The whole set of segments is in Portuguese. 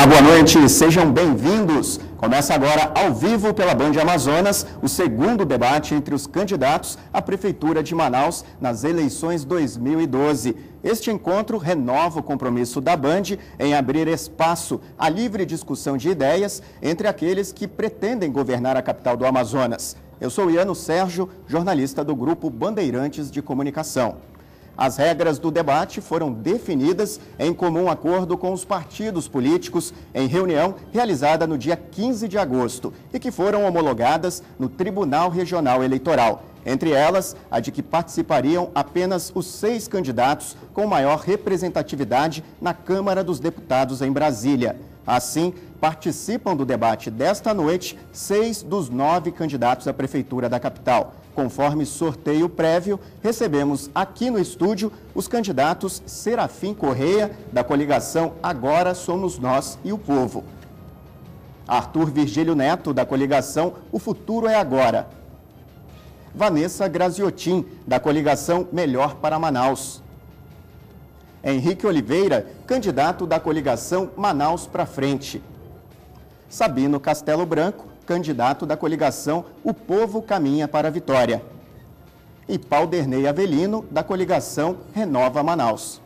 Olá, boa noite, sejam bem-vindos. Começa agora, ao vivo, pela Band Amazonas, o segundo debate entre os candidatos à Prefeitura de Manaus nas eleições 2012. Este encontro renova o compromisso da Band em abrir espaço à livre discussão de ideias entre aqueles que pretendem governar a capital do Amazonas. Eu sou Iano Sérgio, jornalista do Grupo Bandeirantes de Comunicação. As regras do debate foram definidas em comum acordo com os partidos políticos em reunião realizada no dia 15 de agosto e que foram homologadas no Tribunal Regional Eleitoral. Entre elas, a de que participariam apenas os 6 candidatos com maior representatividade na Câmara dos Deputados em Brasília. Assim, participam do debate desta noite 6 dos 9 candidatos à Prefeitura da capital. Conforme sorteio prévio, recebemos aqui no estúdio os candidatos Serafim Correia, da coligação Agora Somos Nós e o Povo. Arthur Virgílio Neto, da coligação O Futuro é Agora. Vanessa Graziotin, da coligação Melhor para Manaus. Henrique Oliveira, candidato da coligação Manaus pra Frente. Sabino Castelo Branco, candidato da coligação O Povo Caminha para a Vitória. E Paulderney Avelino, da coligação Renova Manaus.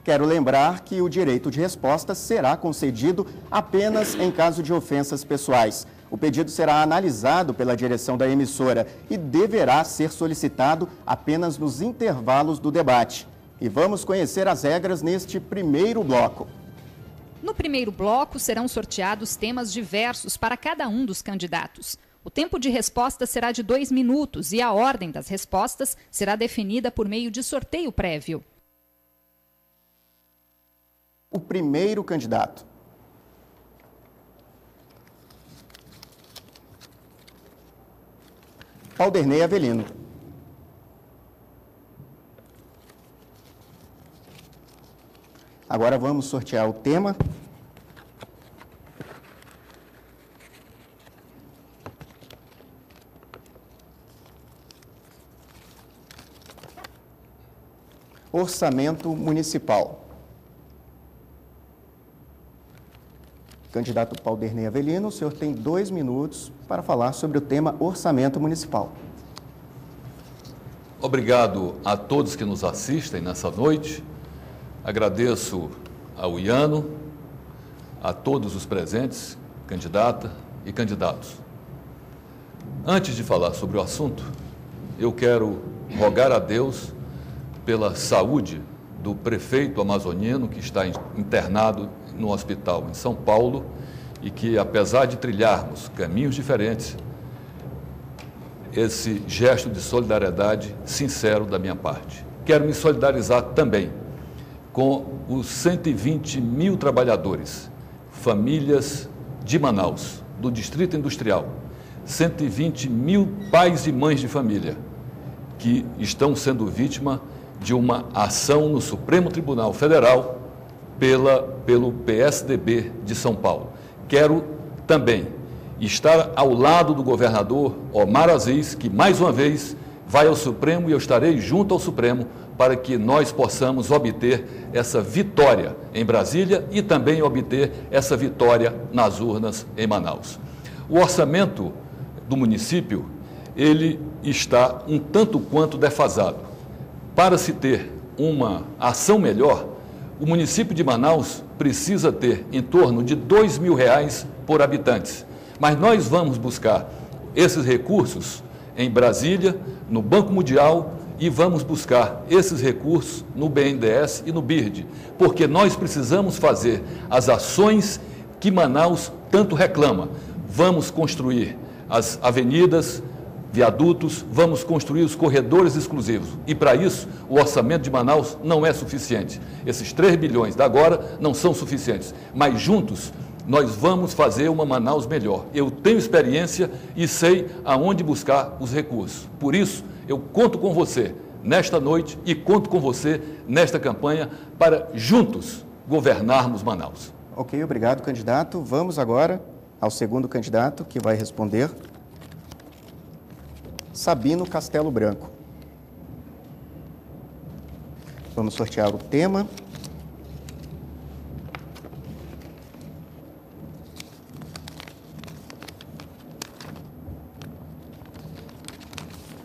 Quero lembrar que o direito de resposta será concedido apenas em caso de ofensas pessoais. O pedido será analisado pela direção da emissora e deverá ser solicitado apenas nos intervalos do debate. E vamos conhecer as regras neste primeiro bloco. No primeiro bloco, serão sorteados temas diversos para cada um dos candidatos. O tempo de resposta será de 2 minutos e a ordem das respostas será definida por meio de sorteio prévio. O primeiro candidato. Paulderney Avelino. Agora vamos sortear o tema. Orçamento municipal. Candidato Paulderney Avelino, o senhor tem 2 minutos para falar sobre o tema orçamento municipal. Obrigado a todos que nos assistem nessa noite. Agradeço ao Iano, a todos os presentes, candidata e candidatos. Antes de falar sobre o assunto, eu quero rogar a Deus pela saúde do prefeito amazonino que está internado no hospital em São Paulo e que, apesar de trilharmos caminhos diferentes, esse gesto de solidariedade sincero da minha parte. Quero me solidarizar também com os 120 mil trabalhadores, famílias de Manaus, do Distrito Industrial, 120 mil pais e mães de família que estão sendo vítima de uma ação no Supremo Tribunal Federal pelo PSDB de São Paulo. Quero também estar ao lado do governador Omar Aziz, que mais uma vez vai ao Supremo e eu estarei junto ao Supremo para que nós possamos obter essa vitória em Brasília e também obter essa vitória nas urnas em Manaus. O orçamento do município, ele está um tanto quanto defasado. Para se ter uma ação melhor, o município de Manaus precisa ter em torno de R$2.000 por habitante. Mas nós vamos buscar esses recursos em Brasília, no Banco Mundial, e vamos buscar esses recursos no BNDES e no BIRD, porque nós precisamos fazer as ações que Manaus tanto reclama. Vamos construir as avenidas, viadutos, vamos construir os corredores exclusivos. E para isso, o orçamento de Manaus não é suficiente. Esses 3 bilhões da agora não são suficientes, mas juntos nós vamos fazer uma Manaus melhor. Eu tenho experiência e sei aonde buscar os recursos. Por isso, eu conto com você nesta noite e conto com você nesta campanha para juntos governarmos Manaus. Ok, obrigado, candidato. Vamos agora ao segundo candidato que vai responder. Sabino Castelo Branco. Vamos sortear o tema.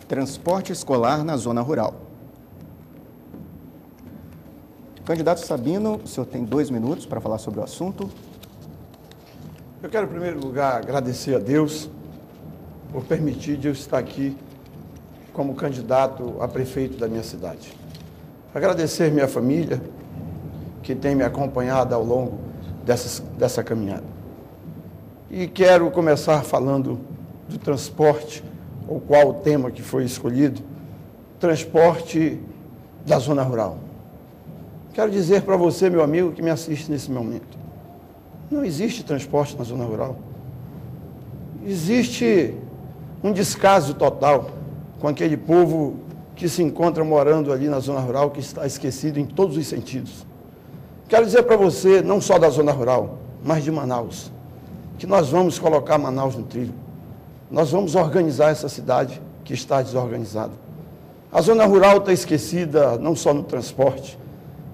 transporte escolar na zona rural. Candidato Sabino, o senhor tem 2 minutos para falar sobre o assunto. Eu quero, em primeiro lugar, agradecer a Deus por permitir eu estar aqui como candidato a prefeito da minha cidade. Agradecer minha família, que tem me acompanhado ao longo dessa caminhada. E quero começar falando do transporte, o qual o tema que foi escolhido, transporte da zona rural. Quero dizer para você, meu amigo, que me assiste nesse momento, não existe transporte na zona rural. Existe um descaso total com aquele povo que se encontra morando ali na zona rural, que está esquecido em todos os sentidos. Quero dizer para você, não só da zona rural, mas de Manaus, que nós vamos colocar Manaus no trilho. Nós vamos organizar essa cidade que está desorganizada. A zona rural está esquecida não só no transporte,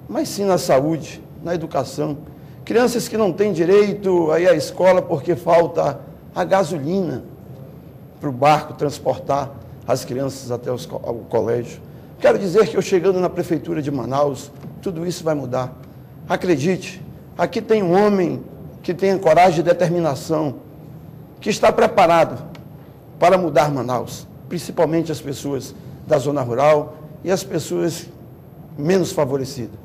mas sim na saúde, na educação. Crianças que não têm direito a ir à escola porque falta a gasolina para o barco transportar as crianças até ao colégio. Quero dizer que eu chegando na prefeitura de Manaus, tudo isso vai mudar. Acredite, aqui tem um homem que tem coragem e determinação, que está preparado para mudar Manaus, principalmente as pessoas da zona rural e as pessoas menos favorecidas.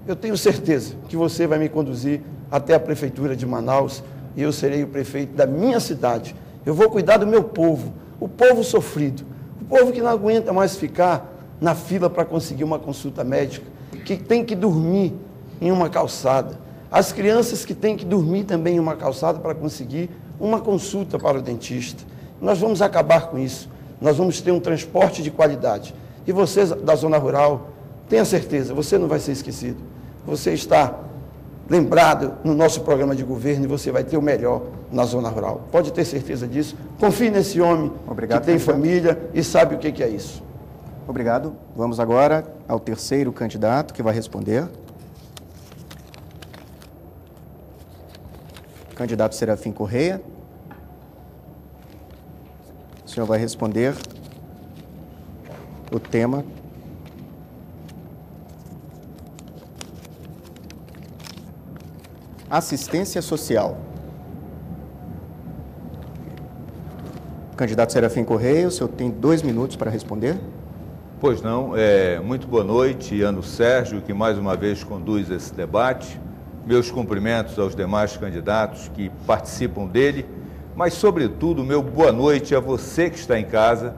Eu tenho certeza que você vai me conduzir até a prefeitura de Manaus e eu serei o prefeito da minha cidade. Eu vou cuidar do meu povo, o povo sofrido, o povo que não aguenta mais ficar na fila para conseguir uma consulta médica, que tem que dormir em uma calçada. As crianças que têm que dormir também em uma calçada para conseguir uma consulta para o dentista. Nós vamos acabar com isso. Nós vamos ter um transporte de qualidade. E vocês da zona rural, tenha certeza, você não vai ser esquecido. Você está lembrado no nosso programa de governo e você vai ter o melhor na zona rural. Pode ter certeza disso. Confie nesse homem que tem família e sabe o que é isso. Obrigado. Vamos agora ao terceiro candidato que vai responder. Candidato Serafim Correia. O senhor vai responder o tema assistência social. Candidato Serafim Correia, o senhor tem 2 minutos para responder. Pois não, muito boa noite, Ano Sérgio, que mais uma vez conduz esse debate. Meus cumprimentos aos demais candidatos que participam dele, mas, sobretudo, meu boa noite a você que está em casa,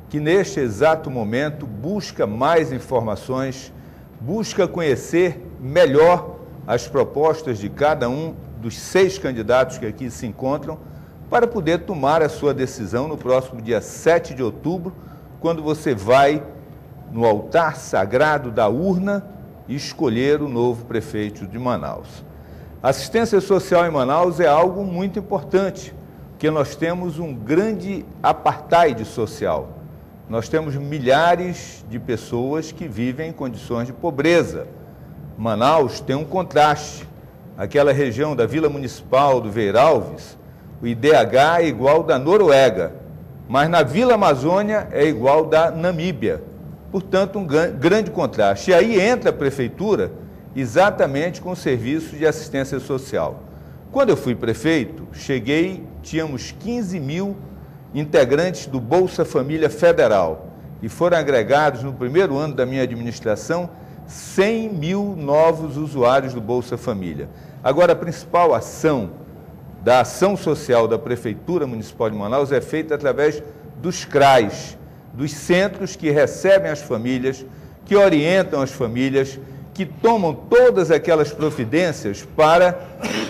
que neste exato momento busca mais informações, busca conhecer melhor as propostas de cada um dos 6 candidatos que aqui se encontram, para poder tomar a sua decisão no próximo dia 7 de outubro, quando você vai no altar sagrado da urna e escolher o novo prefeito de Manaus. Assistência social em Manaus é algo muito importante, porque nós temos um grande apartheid social. Nós temos milhares de pessoas que vivem em condições de pobreza. Manaus tem um contraste. Aquela região da Vila Municipal do Veiralves, o IDH é igual da Noruega, mas na Vila Amazônia é igual da Namíbia. Portanto, um grande contraste. E aí entra a prefeitura exatamente com o serviço de assistência social. Quando eu fui prefeito, tínhamos 15 mil integrantes do Bolsa Família Federal e foram agregados no primeiro ano da minha administração 100 mil novos usuários do Bolsa Família. Agora, a principal ação da ação social da Prefeitura Municipal de Manaus é feita através dos CRAs, dos centros que recebem as famílias, que orientam as famílias, que tomam todas aquelas providências para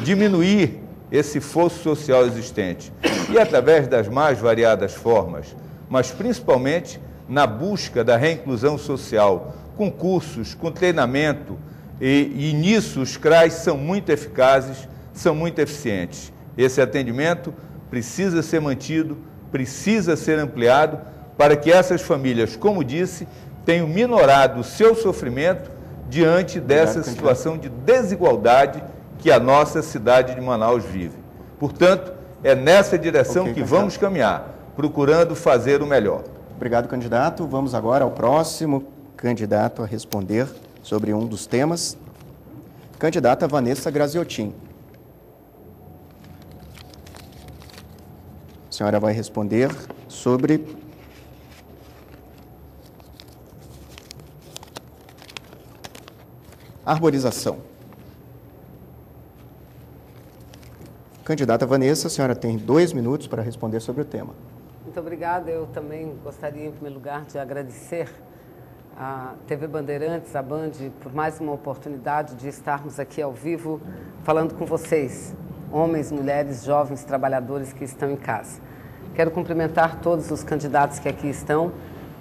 diminuir esse fosso social existente. E através das mais variadas formas, mas principalmente na busca da reinclusão social, com cursos, com treinamento, e nisso os CRAs são muito eficazes, são muito eficientes. Esse atendimento precisa ser mantido, precisa ser ampliado, para que essas famílias, como disse, tenham minorado o seu sofrimento diante dessa situação de desigualdade que a nossa cidade de Manaus vive. Portanto, é nessa direção que vamos caminhar, procurando fazer o melhor. Obrigado, candidato. Vamos agora ao próximo candidato a responder sobre um dos temas. Candidata Vanessa Graziotin. A senhora vai responder sobre arborização. Candidata Vanessa, a senhora tem 2 minutos para responder sobre o tema. Muito obrigada. Eu também gostaria, em primeiro lugar, de agradecer à TV Bandeirantes, à Band, por mais uma oportunidade de estarmos aqui ao vivo falando com vocês, homens, mulheres, jovens, trabalhadores que estão em casa. Quero cumprimentar todos os candidatos que aqui estão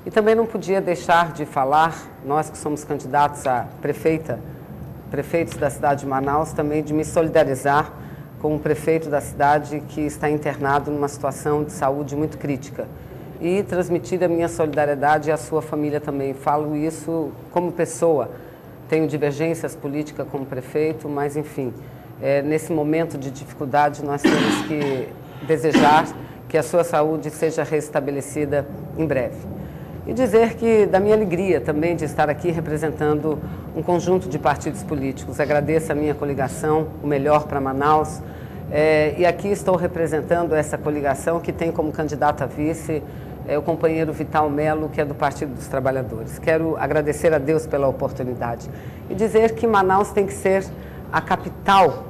e também não podia deixar de falar, nós que somos candidatos a prefeitos da cidade de Manaus, também de me solidarizar com o prefeito da cidade que está internado numa situação de saúde muito crítica e transmitir a minha solidariedade à sua família também. Falo isso como pessoa, tenho divergências políticas como prefeito, mas enfim, nesse momento de dificuldade nós temos que desejar que a sua saúde seja restabelecida em breve. E dizer que da minha alegria também de estar aqui representando um conjunto de partidos políticos. Agradeço a minha coligação, o Melhor para Manaus, e aqui estou representando essa coligação que tem como candidato a vice o companheiro Vital Melo, que é do Partido dos Trabalhadores. Quero agradecer a Deus pela oportunidade e dizer que Manaus tem que ser a capital,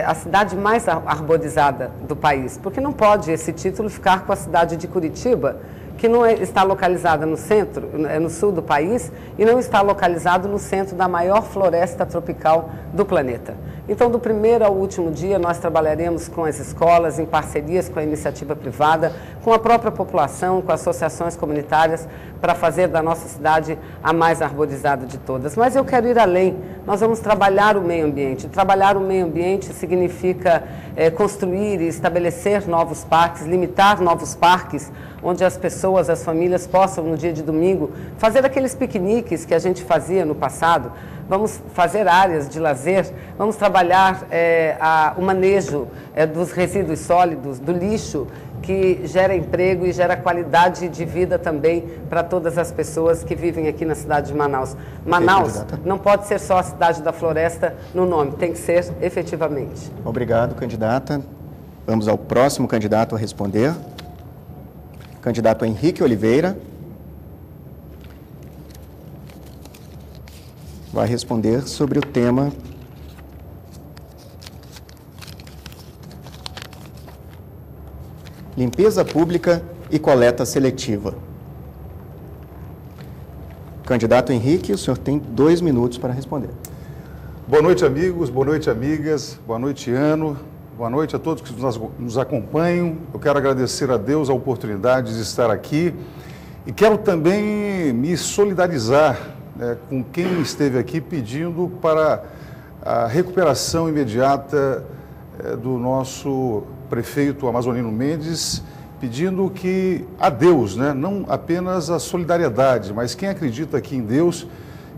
a cidade mais arborizada do país, porque não pode esse título ficar com a cidade de Curitiba, que não está localizada no centro, no sul do país, e não está localizado no centro da maior floresta tropical do planeta. Então, do primeiro ao último dia, nós trabalharemos com as escolas, em parcerias com a iniciativa privada, com a própria população, com associações comunitárias, para fazer da nossa cidade a mais arborizada de todas. Mas eu quero ir além. Nós vamos trabalhar o meio ambiente. Trabalhar o meio ambiente significa construir e estabelecer novos parques, limitar novos parques, onde as pessoas, as famílias possam, no dia de domingo, fazer aqueles piqueniques que a gente fazia no passado. Vamos fazer áreas de lazer, vamos trabalhar o manejo dos resíduos sólidos, do lixo, que gera emprego e gera qualidade de vida também para todas as pessoas que vivem aqui na cidade de Manaus. Manaus não pode ser só a cidade da floresta no nome, tem que ser efetivamente. Obrigado, candidata. Vamos ao próximo candidato a responder. Candidato Henrique Oliveira. Vai responder sobre o tema limpeza pública e coleta seletiva. Candidato Henrique, o senhor tem 2 minutos para responder. Boa noite, amigos, boa noite, amigas, boa noite, Ano, boa noite a todos que nos acompanham. Eu quero agradecer a Deus a oportunidade de estar aqui e quero também me solidarizar com quem esteve aqui pedindo para a recuperação imediata do nosso prefeito Amazonino Mendes, pedindo que a Deus, não apenas a solidariedade, mas quem acredita aqui em Deus,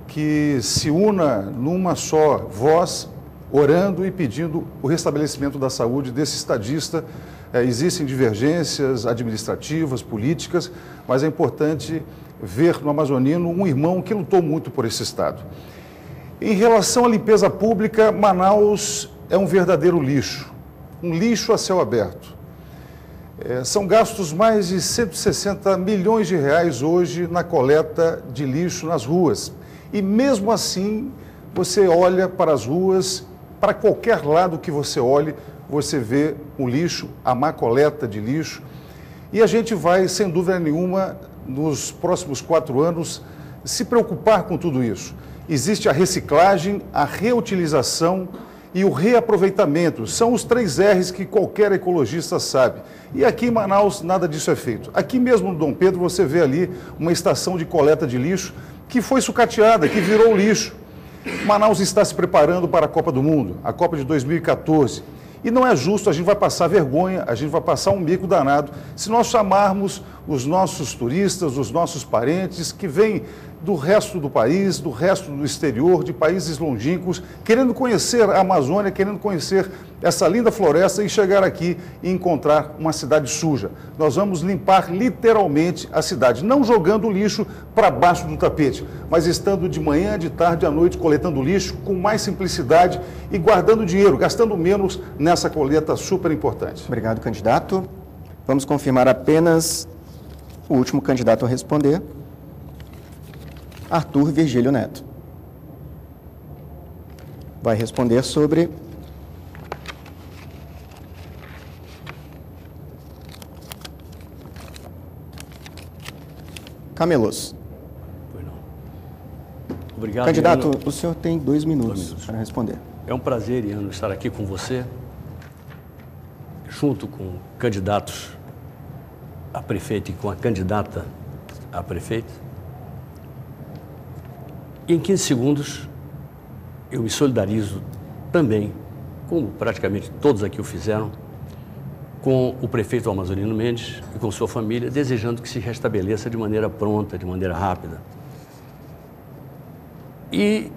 que se una numa só voz, orando e pedindo o restabelecimento da saúde desse estadista. Existem divergências administrativas, políticas, mas é importante ver no amazonino um irmão que lutou muito por esse estado. Em relação à limpeza pública, Manaus é um verdadeiro lixo, um lixo a céu aberto. São gastos mais de 160 milhões de reais hoje na coleta de lixo nas ruas. E mesmo assim, você olha para as ruas, para qualquer lado que você olhe, você vê o lixo, a má coleta de lixo. E a gente vai, sem dúvida nenhuma, nos próximos 4 anos, se preocupar com tudo isso. Existe a reciclagem, a reutilização e o reaproveitamento. São os 3 R's que qualquer ecologista sabe. E aqui em Manaus nada disso é feito. Aqui mesmo no Dom Pedro você vê ali uma estação de coleta de lixo que foi sucateada, que virou lixo. Manaus está se preparando para a Copa do Mundo, a Copa de 2014. E não é justo, a gente vai passar vergonha, a gente vai passar um mico danado se nós chamarmos os nossos turistas, os nossos parentes que vêm do resto do país, do resto do exterior, de países longínquos, querendo conhecer a Amazônia, querendo conhecer essa linda floresta e chegar aqui e encontrar uma cidade suja. Nós vamos limpar literalmente a cidade, não jogando lixo para baixo do tapete, mas estando de manhã, de tarde, à noite, coletando lixo com mais simplicidade e guardando dinheiro, gastando menos nessa coleta super importante. Obrigado, candidato. Vamos confirmar apenas o último candidato a responder, Arthur Virgílio Neto. Vai responder sobre camelôs. Pois não. Obrigado, Candidato, Iano. o senhor tem 2 minutos para responder. É um prazer, Iano, estar aqui com você, junto com candidatos a prefeito e com a candidata a prefeito. E em 15 segundos, eu me solidarizo também, como praticamente todos aqui o fizeram, com o prefeito Amazonino Mendes e com sua família, desejando que se restabeleça de maneira pronta, de maneira rápida. E,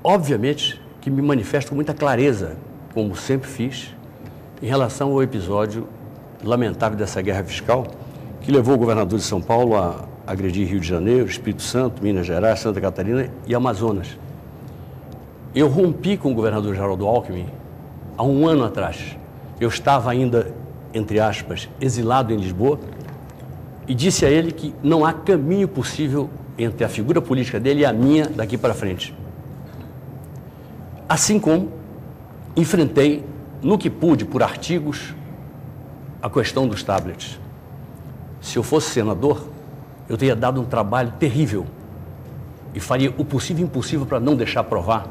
obviamente, que me manifesto com muita clareza, como sempre fiz, em relação ao episódio lamentável dessa guerra fiscal, que levou o governador de São Paulo a agredir Rio de Janeiro, Espírito Santo, Minas Gerais, Santa Catarina e Amazonas. Eu rompi com o governador Geraldo Alckmin há 1 ano atrás. Eu estava ainda, entre aspas, exilado em Lisboa e disse a ele que não há caminho possível entre a figura política dele e a minha daqui para frente. Assim como enfrentei, no que pude, por artigos, a questão dos tablets. Se eu fosse senador, eu teria dado um trabalho terrível e faria o possível e impossível para não deixar aprovar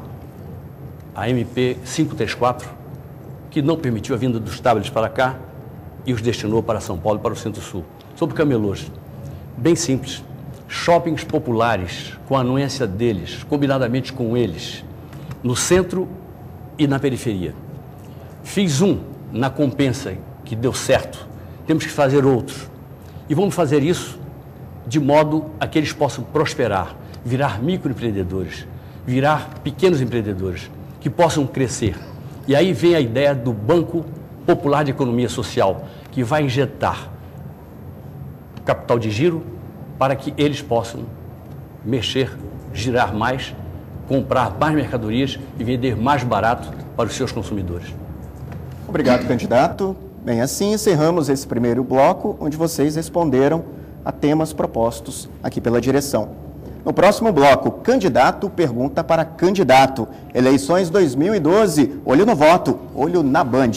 a MP 534, que não permitiu a vinda dos tablets para cá e os destinou para São Paulo e para o Centro-Sul. Sobre camelôs, bem simples, shoppings populares, com a anuência deles, combinadamente com eles, no centro e na periferia. Fiz um na Compensa, que deu certo, temos que fazer outros. E vamos fazer isso de modo a que eles possam prosperar, virar microempreendedores, virar pequenos empreendedores, que possam crescer. E aí vem a ideia do Banco Popular de Economia Social, que vai injetar capital de giro para que eles possam mexer, girar mais, comprar mais mercadorias e vender mais barato para os seus consumidores. Obrigado, candidato. Bem, assim encerramos esse primeiro bloco, onde vocês responderam a temas propostos aqui pela direção. No próximo bloco, candidato pergunta para candidato. Eleições 2012, olho no voto, olho na Band.